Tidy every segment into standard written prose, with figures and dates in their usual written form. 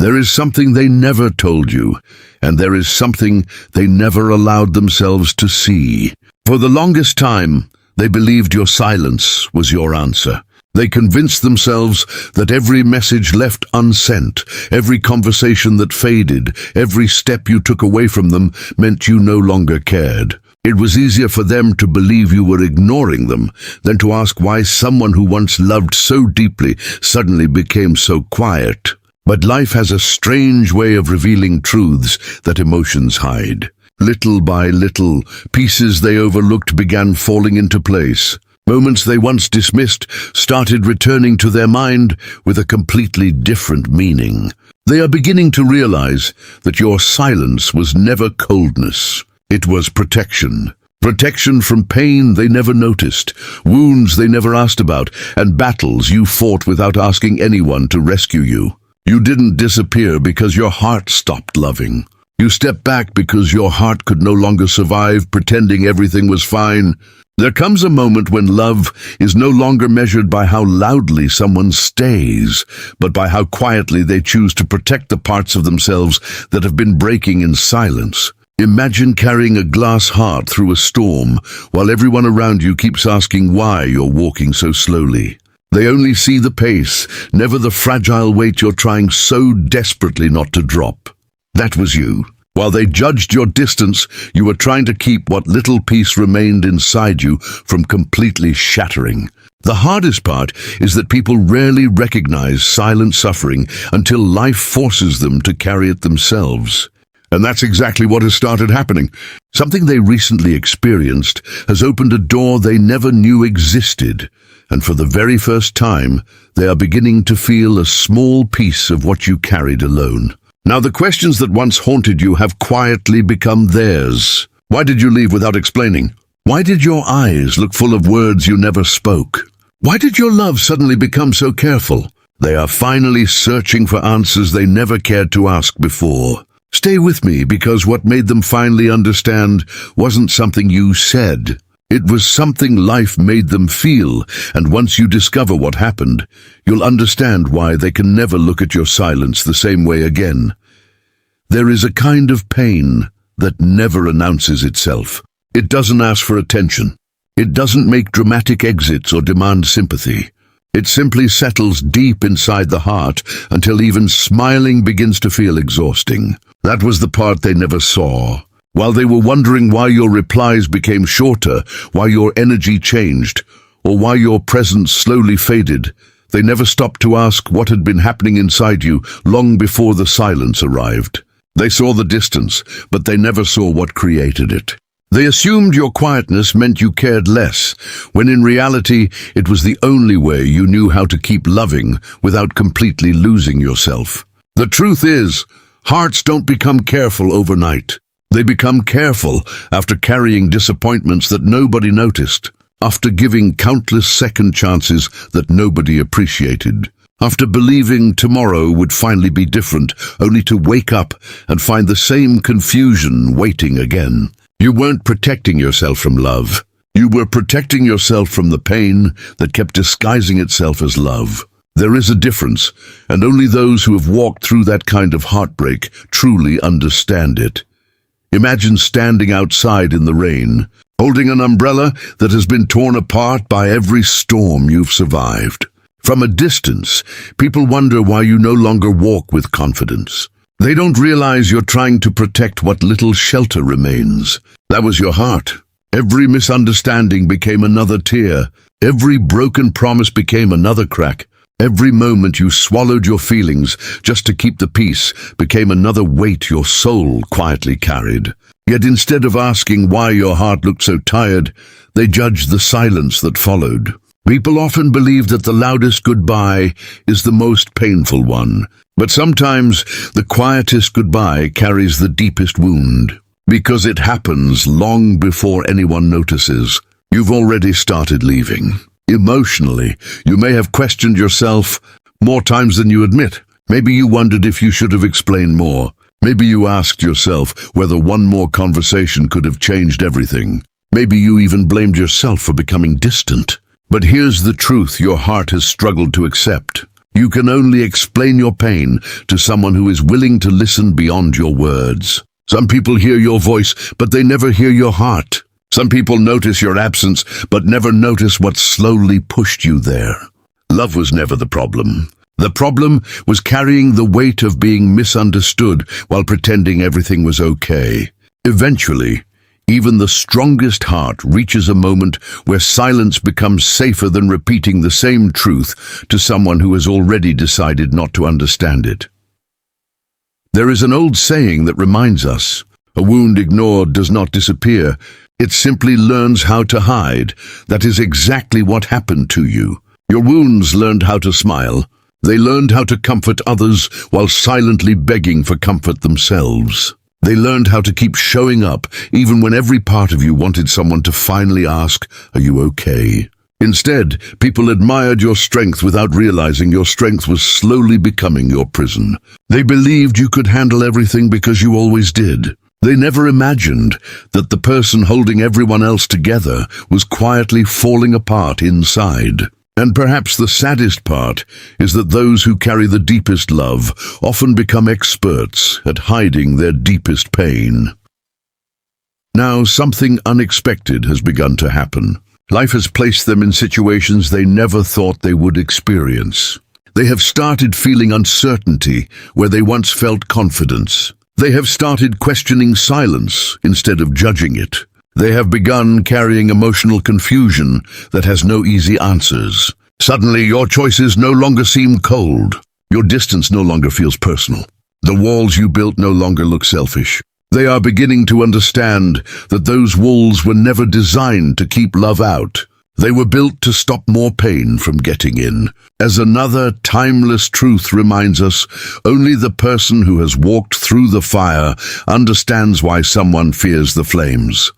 There is something they never told you, and there is something they never allowed themselves to see. For the longest time, they believed your silence was your answer. They convinced themselves that every message left unsent, every conversation that faded, every step you took away from them meant you no longer cared. It was easier for them to believe you were ignoring them than to ask why someone who once loved so deeply suddenly became so quiet. But life has a strange way of revealing truths that emotions hide. Little by little, pieces they overlooked began falling into place. Moments they once dismissed started returning to their mind with a completely different meaning. They are beginning to realize that your silence was never coldness. It was protection. Protection from pain they never noticed, wounds they never asked about, and battles you fought without asking anyone to rescue you. You didn't disappear because your heart stopped loving. You stepped back because your heart could no longer survive pretending everything was fine. There comes a moment when love is no longer measured by how loudly someone stays, but by how quietly they choose to protect the parts of themselves that have been breaking in silence. Imagine carrying a glass heart through a storm while everyone around you keeps asking why you're walking so slowly. They only see the pace, never the fragile weight you're trying so desperately not to drop. That was you. While they judged your distance, you were trying to keep what little piece remained inside you from completely shattering. The hardest part is that people rarely recognize silent suffering until life forces them to carry it themselves. And that's exactly what has started happening. Something they recently experienced has opened a door they never knew existed. And for the very first time, they are beginning to feel a small piece of what you carried alone. Now the questions that once haunted you have quietly become theirs. Why did you leave without explaining? Why did your eyes look full of words you never spoke? Why did your love suddenly become so careful? They are finally searching for answers they never cared to ask before. Stay with me, because what made them finally understand wasn't something you said. It was something life made them feel, and once you discover what happened, you'll understand why they can never look at your silence the same way again. There is a kind of pain that never announces itself. It doesn't ask for attention. It doesn't make dramatic exits or demand sympathy. It simply settles deep inside the heart until even smiling begins to feel exhausting. That was the part they never saw. While they were wondering why your replies became shorter, why your energy changed, or why your presence slowly faded, they never stopped to ask what had been happening inside you long before the silence arrived. They saw the distance, but they never saw what created it. They assumed your quietness meant you cared less, when in reality it was the only way you knew how to keep loving without completely losing yourself. The truth is, hearts don't become careful overnight. They become careful after carrying disappointments that nobody noticed, after giving countless second chances that nobody appreciated, after believing tomorrow would finally be different, only to wake up and find the same confusion waiting again. You weren't protecting yourself from love. You were protecting yourself from the pain that kept disguising itself as love. There is a difference, and only those who have walked through that kind of heartbreak truly understand it. Imagine standing outside in the rain, holding an umbrella that has been torn apart by every storm you've survived. From a distance, people wonder why you no longer walk with confidence. They don't realize you're trying to protect what little shelter remains. That was your heart. Every misunderstanding became another tear. Every broken promise became another crack. Every moment you swallowed your feelings just to keep the peace became another weight your soul quietly carried. Yet instead of asking why your heart looked so tired, they judged the silence that followed. People often believe that the loudest goodbye is the most painful one, but sometimes the quietest goodbye carries the deepest wound. Because it happens long before anyone notices. You've already started leaving. Emotionally, you may have questioned yourself more times than you admit. Maybe you wondered if you should have explained more. Maybe you asked yourself whether one more conversation could have changed everything. Maybe you even blamed yourself for becoming distant. But here's the truth your heart has struggled to accept. You can only explain your pain to someone who is willing to listen beyond your words. Some people hear your voice, but they never hear your heart. Some people notice your absence, but never notice what slowly pushed you there. Love was never the problem. The problem was carrying the weight of being misunderstood while pretending everything was okay. Eventually, even the strongest heart reaches a moment where silence becomes safer than repeating the same truth to someone who has already decided not to understand it. There is an old saying that reminds us, a wound ignored does not disappear. It simply learns how to hide. That is exactly what happened to you. Your wounds learned how to smile. They learned how to comfort others while silently begging for comfort themselves. They learned how to keep showing up even when every part of you wanted someone to finally ask, "Are you okay?" Instead, people admired your strength without realizing your strength was slowly becoming your prison. They believed you could handle everything because you always did. They never imagined that the person holding everyone else together was quietly falling apart inside. And perhaps the saddest part is that those who carry the deepest love often become experts at hiding their deepest pain. Now, something unexpected has begun to happen. Life has placed them in situations they never thought they would experience. They have started feeling uncertainty where they once felt confidence. They have started questioning silence instead of judging it. They have begun carrying emotional confusion that has no easy answers. Suddenly, your choices no longer seem cold. Your distance no longer feels personal. The walls you built no longer look selfish. They are beginning to understand that those walls were never designed to keep love out. They were built to stop more pain from getting in. As another timeless truth reminds us, only the person who has walked through the fire understands why someone fears the flames.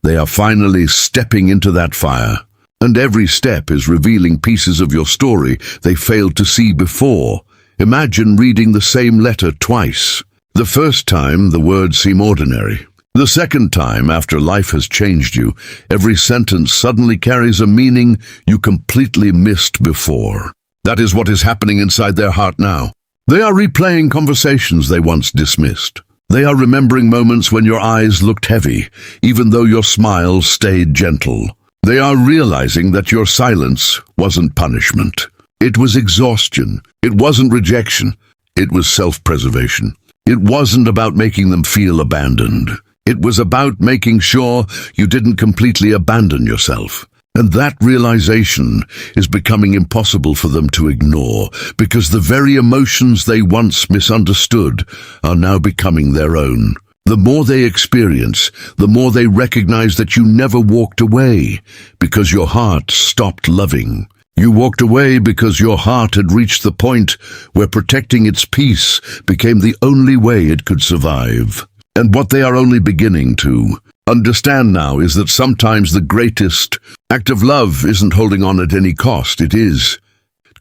They are finally stepping into that fire, and every step is revealing pieces of your story they failed to see before. Imagine reading the same letter twice. The first time, the words seem ordinary. The second time, after life has changed you, every sentence suddenly carries a meaning you completely missed before. That is what is happening inside their heart now. They are replaying conversations they once dismissed. They are remembering moments when your eyes looked heavy, even though your smile stayed gentle. They are realizing that your silence wasn't punishment. It was exhaustion. It wasn't rejection. It was self-preservation. It wasn't about making them feel abandoned. It was about making sure you didn't completely abandon yourself. And that realization is becoming impossible for them to ignore, because the very emotions they once misunderstood are now becoming their own. The more they experience, the more they recognize that you never walked away because your heart stopped loving. You walked away because your heart had reached the point where protecting its peace became the only way it could survive. And what they are only beginning to understand now is that sometimes the greatest act of love isn't holding on at any cost. It is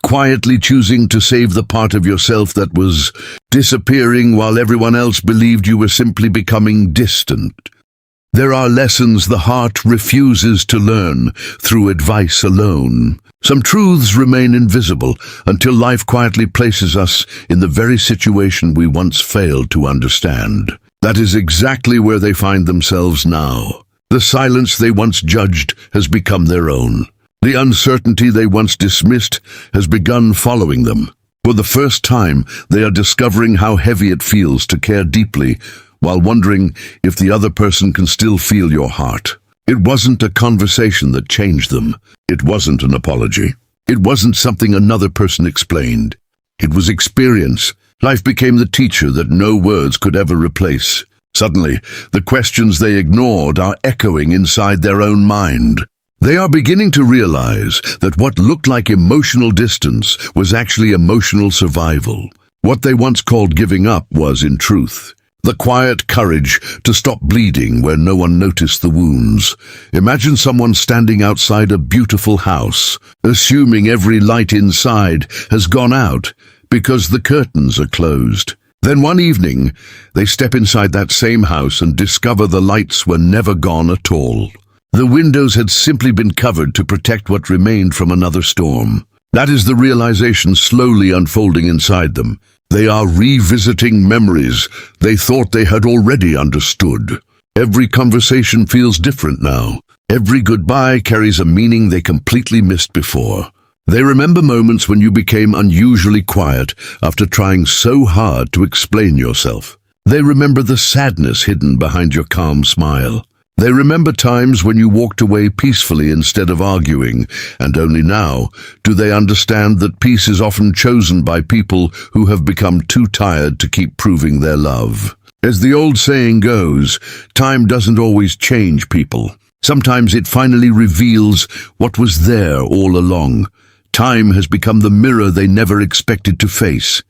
quietly choosing to save the part of yourself that was disappearing while everyone else believed you were simply becoming distant. There are lessons the heart refuses to learn through advice alone. Some truths remain invisible until life quietly places us in the very situation we once failed to understand. That is exactly where they find themselves now. The silence they once judged has become their own. The uncertainty they once dismissed has begun following them. For the first time, they are discovering how heavy it feels to care deeply while wondering if the other person can still feel your heart. It wasn't a conversation that changed them. It wasn't an apology. It wasn't something another person explained. It was experience. Life became the teacher that no words could ever replace. Suddenly, the questions they ignored are echoing inside their own mind. They are beginning to realize that what looked like emotional distance was actually emotional survival. What they once called giving up was, in truth, the quiet courage to stop bleeding where no one noticed the wounds. Imagine someone standing outside a beautiful house, assuming every light inside has gone out because the curtains are closed. Then one evening, they step inside that same house and discover the lights were never gone at all. The windows had simply been covered to protect what remained from another storm. That is the realization slowly unfolding inside them. They are revisiting memories they thought they had already understood. Every conversation feels different now. Every goodbye carries a meaning they completely missed before. They remember moments when you became unusually quiet after trying so hard to explain yourself. They remember the sadness hidden behind your calm smile. They remember times when you walked away peacefully instead of arguing, and only now do they understand that peace is often chosen by people who have become too tired to keep proving their love. As the old saying goes, time doesn't always change people. Sometimes it finally reveals what was there all along. Time has become the mirror they never expected to face.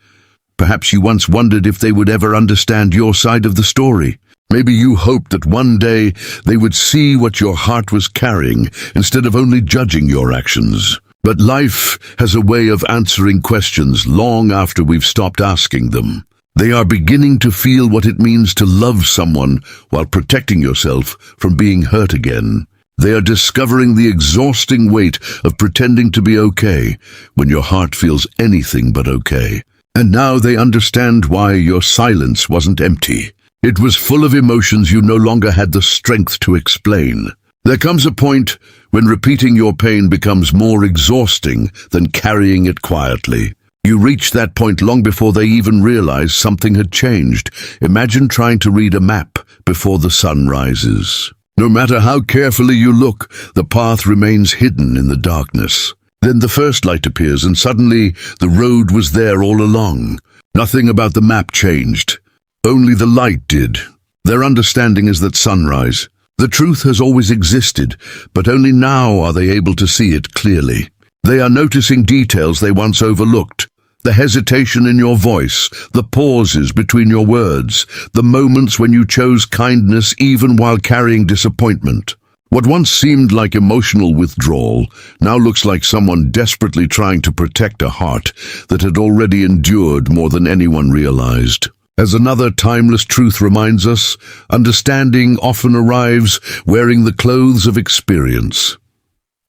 Perhaps you once wondered if they would ever understand your side of the story. Maybe you hoped that one day they would see what your heart was carrying instead of only judging your actions. But life has a way of answering questions long after we've stopped asking them. They are beginning to feel what it means to love someone while protecting yourself from being hurt again. They are discovering the exhausting weight of pretending to be okay when your heart feels anything but okay. And now they understand why your silence wasn't empty. It was full of emotions you no longer had the strength to explain. There comes a point when repeating your pain becomes more exhausting than carrying it quietly. You reach that point long before they even realize something had changed. Imagine trying to read a map before the sun rises. No matter how carefully you look, the path remains hidden in the darkness. Then the first light appears and suddenly the road was there all along. Nothing about the map changed. Only the light did. Their understanding is that sunrise. The truth has always existed, but only now are they able to see it clearly. They are noticing details they once overlooked. The hesitation in your voice, the pauses between your words, the moments when you chose kindness even while carrying disappointment. What once seemed like emotional withdrawal now looks like someone desperately trying to protect a heart that had already endured more than anyone realized. As another timeless truth reminds us, understanding often arrives wearing the clothes of experience.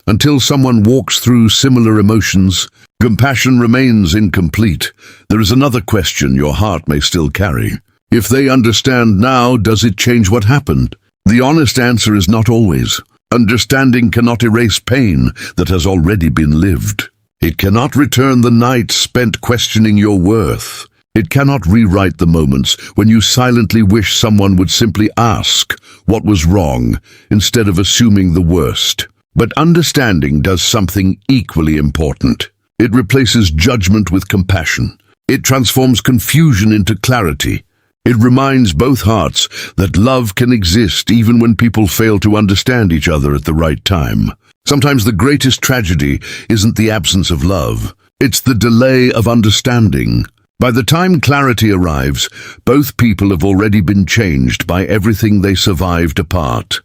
Until someone walks through similar emotions, compassion remains incomplete. There is another question your heart may still carry. If they understand now, does it change what happened? The honest answer is not always. Understanding cannot erase pain that has already been lived. It cannot return the nights spent questioning your worth. It cannot rewrite the moments when you silently wish someone would simply ask what was wrong instead of assuming the worst. But understanding does something equally important. It replaces judgment with compassion. It transforms confusion into clarity. It reminds both hearts that love can exist even when people fail to understand each other at the right time. Sometimes the greatest tragedy isn't the absence of love. It's the delay of understanding. By the time clarity arrives, both people have already been changed by everything they survived apart.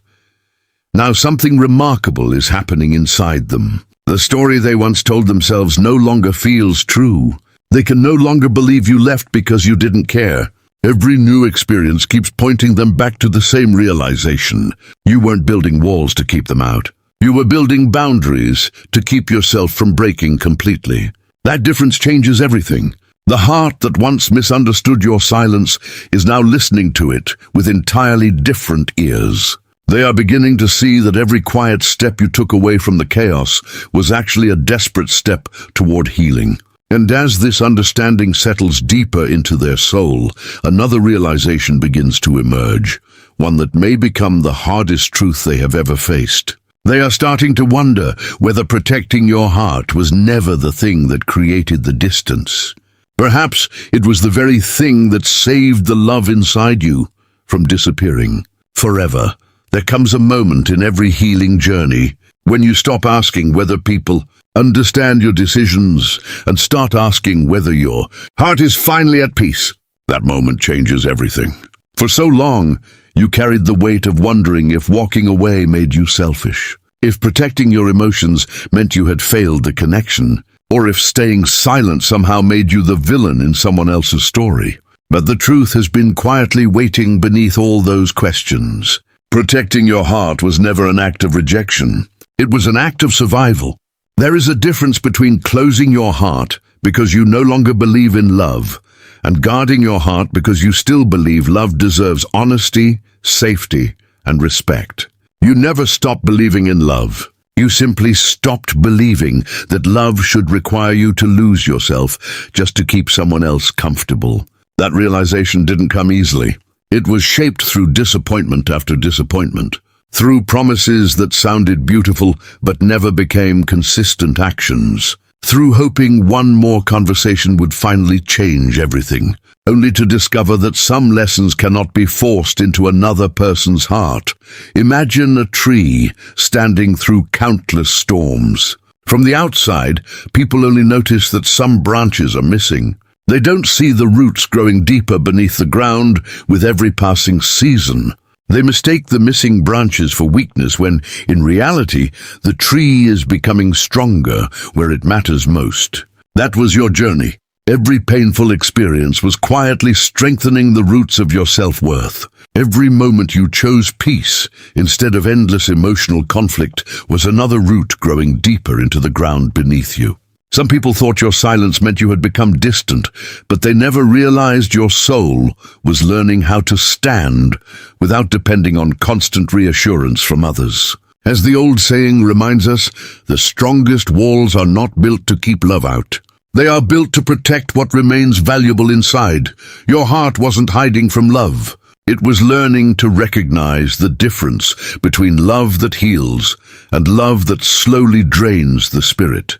Now something remarkable is happening inside them. The story they once told themselves no longer feels true. They can no longer believe you left because you didn't care. Every new experience keeps pointing them back to the same realization. You weren't building walls to keep them out. You were building boundaries to keep yourself from breaking completely. That difference changes everything. The heart that once misunderstood your silence is now listening to it with entirely different ears. They are beginning to see that every quiet step you took away from the chaos was actually a desperate step toward healing. And as this understanding settles deeper into their soul, another realization begins to emerge, one that may become the hardest truth they have ever faced. They are starting to wonder whether protecting your heart was never the thing that created the distance. Perhaps it was the very thing that saved the love inside you from disappearing forever. There comes a moment in every healing journey when you stop asking whether people understand your decisions and start asking whether your heart is finally at peace. That moment changes everything. For so long, you carried the weight of wondering if walking away made you selfish, if protecting your emotions meant you had failed the connection, or if staying silent somehow made you the villain in someone else's story. But the truth has been quietly waiting beneath all those questions. Protecting your heart was never an act of rejection. It was an act of survival. There is a difference between closing your heart because you no longer believe in love and guarding your heart because you still believe love deserves honesty, safety, and respect. You never stopped believing in love. You simply stopped believing that love should require you to lose yourself just to keep someone else comfortable. That realization didn't come easily. It was shaped through disappointment after disappointment, through promises that sounded beautiful but never became consistent actions, through hoping one more conversation would finally change everything, only to discover that some lessons cannot be forced into another person's heart. Imagine a tree standing through countless storms. From the outside, people only notice that some branches are missing. They don't see the roots growing deeper beneath the ground with every passing season. They mistake the missing branches for weakness when, in reality, the tree is becoming stronger where it matters most. That was your journey. Every painful experience was quietly strengthening the roots of your self-worth. Every moment you chose peace instead of endless emotional conflict was another root growing deeper into the ground beneath you. Some people thought your silence meant you had become distant, but they never realized your soul was learning how to stand without depending on constant reassurance from others. As the old saying reminds us, the strongest walls are not built to keep love out. They are built to protect what remains valuable inside. Your heart wasn't hiding from love. It was learning to recognize the difference between love that heals and love that slowly drains the spirit.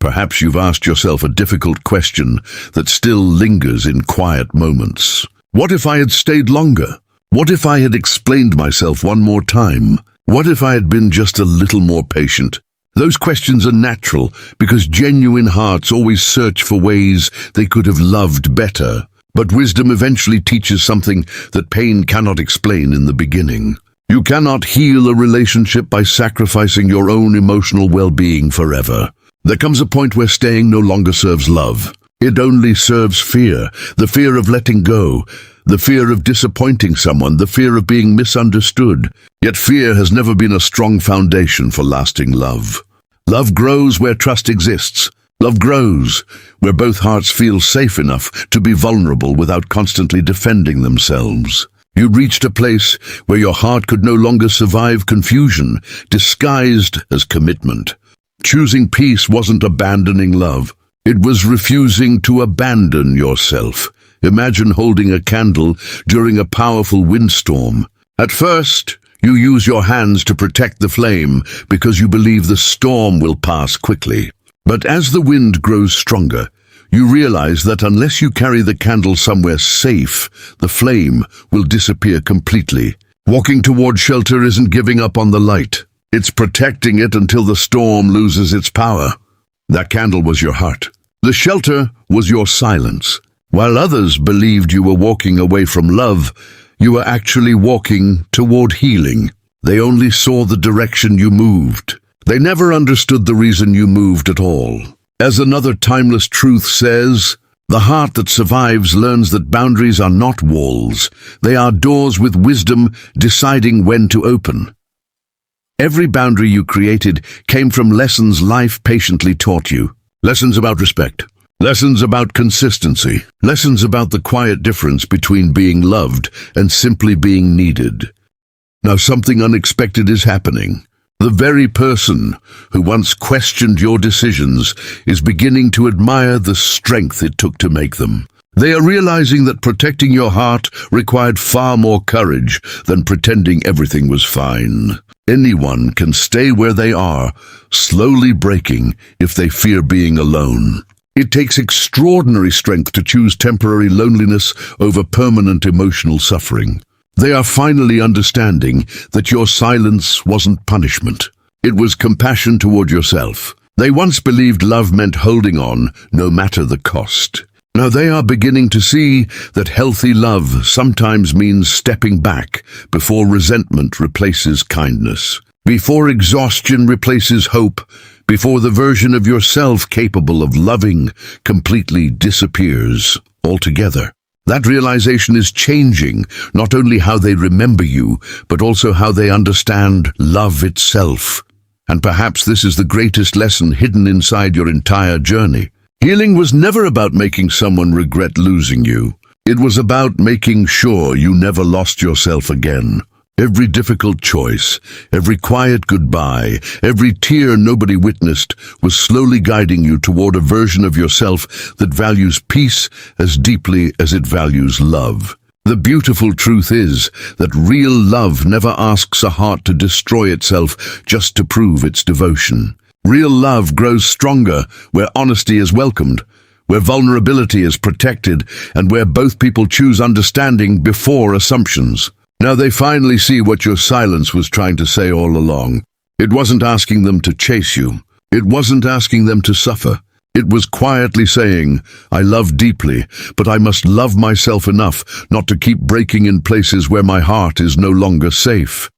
Perhaps you've asked yourself a difficult question that still lingers in quiet moments. What if I had stayed longer? What if I had explained myself one more time? What if I had been just a little more patient? Those questions are natural because genuine hearts always search for ways they could have loved better. But wisdom eventually teaches something that pain cannot explain in the beginning. You cannot heal a relationship by sacrificing your own emotional well-being forever. There comes a point where staying no longer serves love. It only serves fear, the fear of letting go, the fear of disappointing someone, the fear of being misunderstood. Yet fear has never been a strong foundation for lasting love. Love grows where trust exists. Love grows where both hearts feel safe enough to be vulnerable without constantly defending themselves. You reached a place where your heart could no longer survive confusion, disguised as commitment. Choosing peace wasn't abandoning love. It was refusing to abandon yourself. Imagine holding a candle during a powerful windstorm. At first, you use your hands to protect the flame because you believe the storm will pass quickly. But as the wind grows stronger, you realize that unless you carry the candle somewhere safe, the flame will disappear completely. Walking toward shelter isn't giving up on the light. It's protecting it until the storm loses its power. That candle was your heart. The shelter was your silence. While others believed you were walking away from love, you were actually walking toward healing. They only saw the direction you moved. They never understood the reason you moved at all. As another timeless truth says, the heart that survives learns that boundaries are not walls. They are doors with wisdom deciding when to open. Every boundary you created came from lessons life patiently taught you. Lessons about respect. Lessons about consistency. Lessons about the quiet difference between being loved and simply being needed. Now something unexpected is happening. The very person who once questioned your decisions is beginning to admire the strength it took to make them. They are realizing that protecting your heart required far more courage than pretending everything was fine. Anyone can stay where they are, slowly breaking if they fear being alone. It takes extraordinary strength to choose temporary loneliness over permanent emotional suffering. They are finally understanding that your silence wasn't punishment. It was compassion toward yourself. They once believed love meant holding on, no matter the cost. Now they are beginning to see that healthy love sometimes means stepping back before resentment replaces kindness, before exhaustion replaces hope, before the version of yourself capable of loving completely disappears altogether. That realization is changing not only how they remember you, but also how they understand love itself. And perhaps this is the greatest lesson hidden inside your entire journey. Healing was never about making someone regret losing you. It was about making sure you never lost yourself again. Every difficult choice, every quiet goodbye, every tear nobody witnessed was slowly guiding you toward a version of yourself that values peace as deeply as it values love. The beautiful truth is that real love never asks a heart to destroy itself just to prove its devotion. Real love grows stronger where honesty is welcomed, where vulnerability is protected, and where both people choose understanding before assumptions. Now they finally see what your silence was trying to say all along. It wasn't asking them to chase you. It wasn't asking them to suffer. It was quietly saying, I love deeply, but I must love myself enough not to keep breaking in places where my heart is no longer safe.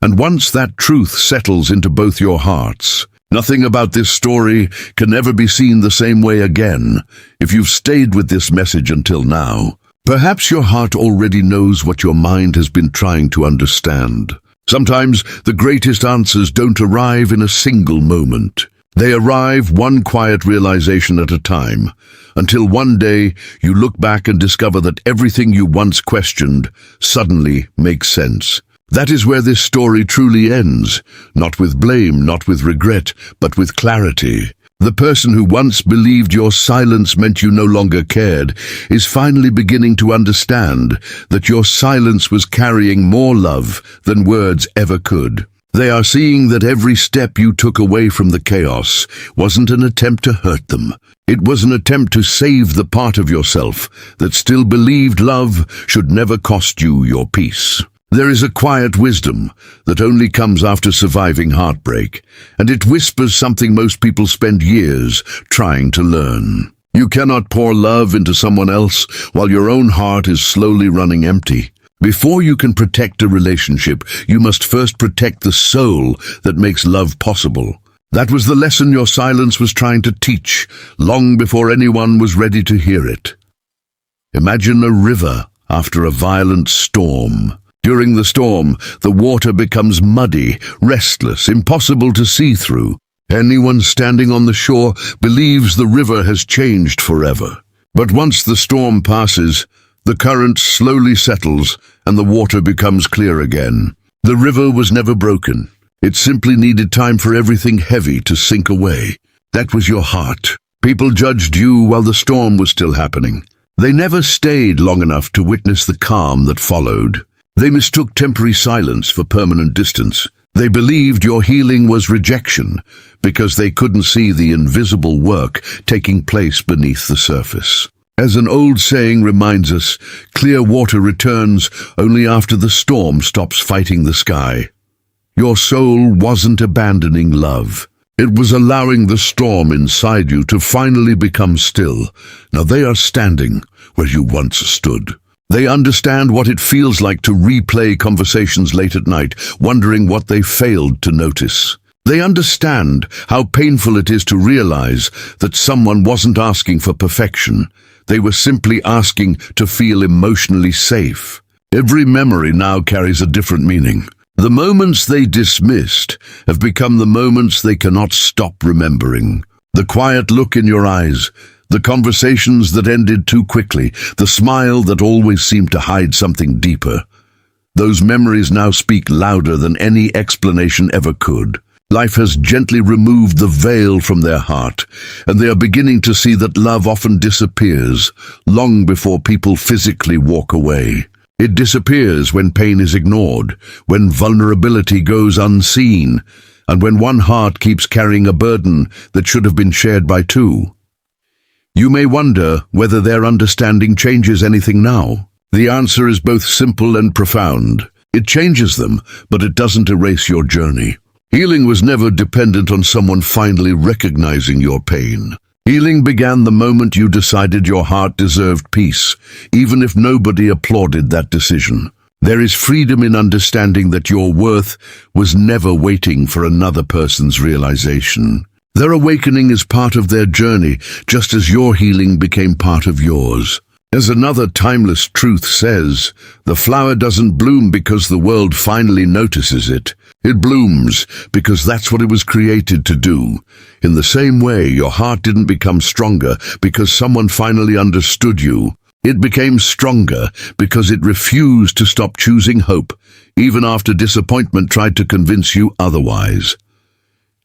And once that truth settles into both your hearts, nothing about this story can ever be seen the same way again. If you've stayed with this message until now, perhaps your heart already knows what your mind has been trying to understand. Sometimes the greatest answers don't arrive in a single moment. They arrive one quiet realization at a time, until one day you look back and discover that everything you once questioned suddenly makes sense. That is where this story truly ends, not with blame, not with regret, but with clarity. The person who once believed your silence meant you no longer cared is finally beginning to understand that your silence was carrying more love than words ever could. They are seeing that every step you took away from the chaos wasn't an attempt to hurt them. It was an attempt to save the part of yourself that still believed love should never cost you your peace. There is a quiet wisdom that only comes after surviving heartbreak, and it whispers something most people spend years trying to learn. You cannot pour love into someone else while your own heart is slowly running empty. Before you can protect a relationship, you must first protect the soul that makes love possible. That was the lesson your silence was trying to teach, long before anyone was ready to hear it. Imagine a river after a violent storm. During the storm, the water becomes muddy, restless, impossible to see through. Anyone standing on the shore believes the river has changed forever. But once the storm passes, the current slowly settles and the water becomes clear again. The river was never broken. It simply needed time for everything heavy to sink away. That was your heart. People judged you while the storm was still happening. They never stayed long enough to witness the calm that followed. They mistook temporary silence for permanent distance. They believed your healing was rejection because they couldn't see the invisible work taking place beneath the surface. As an old saying reminds us, clear water returns only after the storm stops fighting the sky. Your soul wasn't abandoning love. It was allowing the storm inside you to finally become still. Now they are standing where you once stood. They understand what it feels like to replay conversations late at night, wondering what they failed to notice. They understand how painful it is to realize that someone wasn't asking for perfection. They were simply asking to feel emotionally safe. Every memory now carries a different meaning. The moments they dismissed have become the moments they cannot stop remembering. The quiet look in your eyes, the conversations that ended too quickly, the smile that always seemed to hide something deeper. Those memories now speak louder than any explanation ever could. Life has gently removed the veil from their heart, and they are beginning to see that love often disappears long before people physically walk away. It disappears when pain is ignored, when vulnerability goes unseen, and when one heart keeps carrying a burden that should have been shared by two. You may wonder whether their understanding changes anything now. The answer is both simple and profound. It changes them, but it doesn't erase your journey. Healing was never dependent on someone finally recognizing your pain. Healing began the moment you decided your heart deserved peace, even if nobody applauded that decision. There is freedom in understanding that your worth was never waiting for another person's realization. Their awakening is part of their journey, just as your healing became part of yours. As another timeless truth says, the flower doesn't bloom because the world finally notices it. It blooms because that's what it was created to do. In the same way, your heart didn't become stronger because someone finally understood you. It became stronger because it refused to stop choosing hope, even after disappointment tried to convince you otherwise.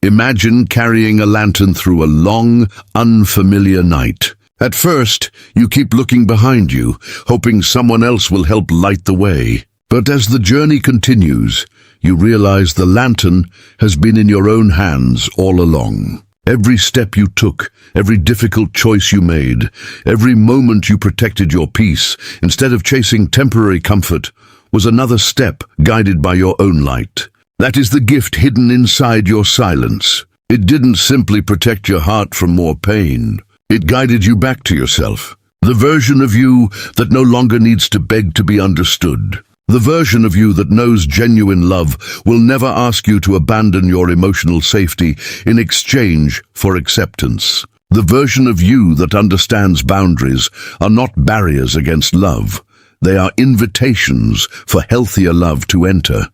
Imagine carrying a lantern through a long, unfamiliar night. At first, you keep looking behind you, hoping someone else will help light the way. But as the journey continues, you realize the lantern has been in your own hands all along. Every step you took, every difficult choice you made, every moment you protected your peace, instead of chasing temporary comfort, was another step guided by your own light. That is the gift hidden inside your silence. It didn't simply protect your heart from more pain. It guided you back to yourself, the version of you that no longer needs to beg to be understood. The version of you that knows genuine love will never ask you to abandon your emotional safety in exchange for acceptance. The version of you that understands boundaries are not barriers against love. They are invitations for healthier love to enter.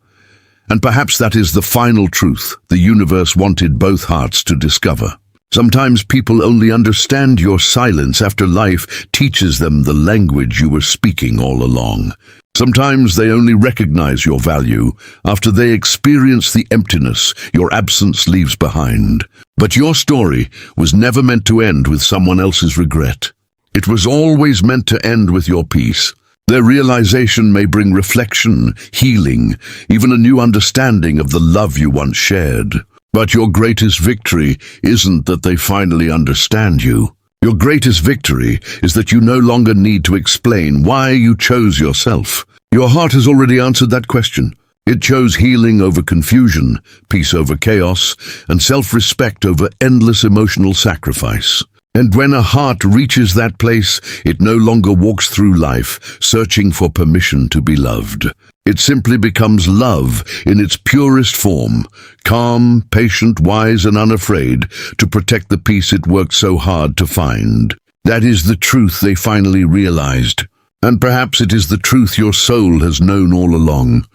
And perhaps that is the final truth the universe wanted both hearts to discover. Sometimes people only understand your silence after life teaches them the language you were speaking all along. Sometimes they only recognize your value after they experience the emptiness your absence leaves behind. But your story was never meant to end with someone else's regret. It was always meant to end with your peace. Their realization may bring reflection, healing, even a new understanding of the love you once shared. But your greatest victory isn't that they finally understand you. Your greatest victory is that you no longer need to explain why you chose yourself. Your heart has already answered that question. It chose healing over confusion, peace over chaos, and self-respect over endless emotional sacrifice. And when a heart reaches that place, it no longer walks through life searching for permission to be loved. It simply becomes love in its purest form, calm, patient, wise, and unafraid to protect the peace it worked so hard to find. That is the truth they finally realized. And perhaps it is the truth your soul has known all along.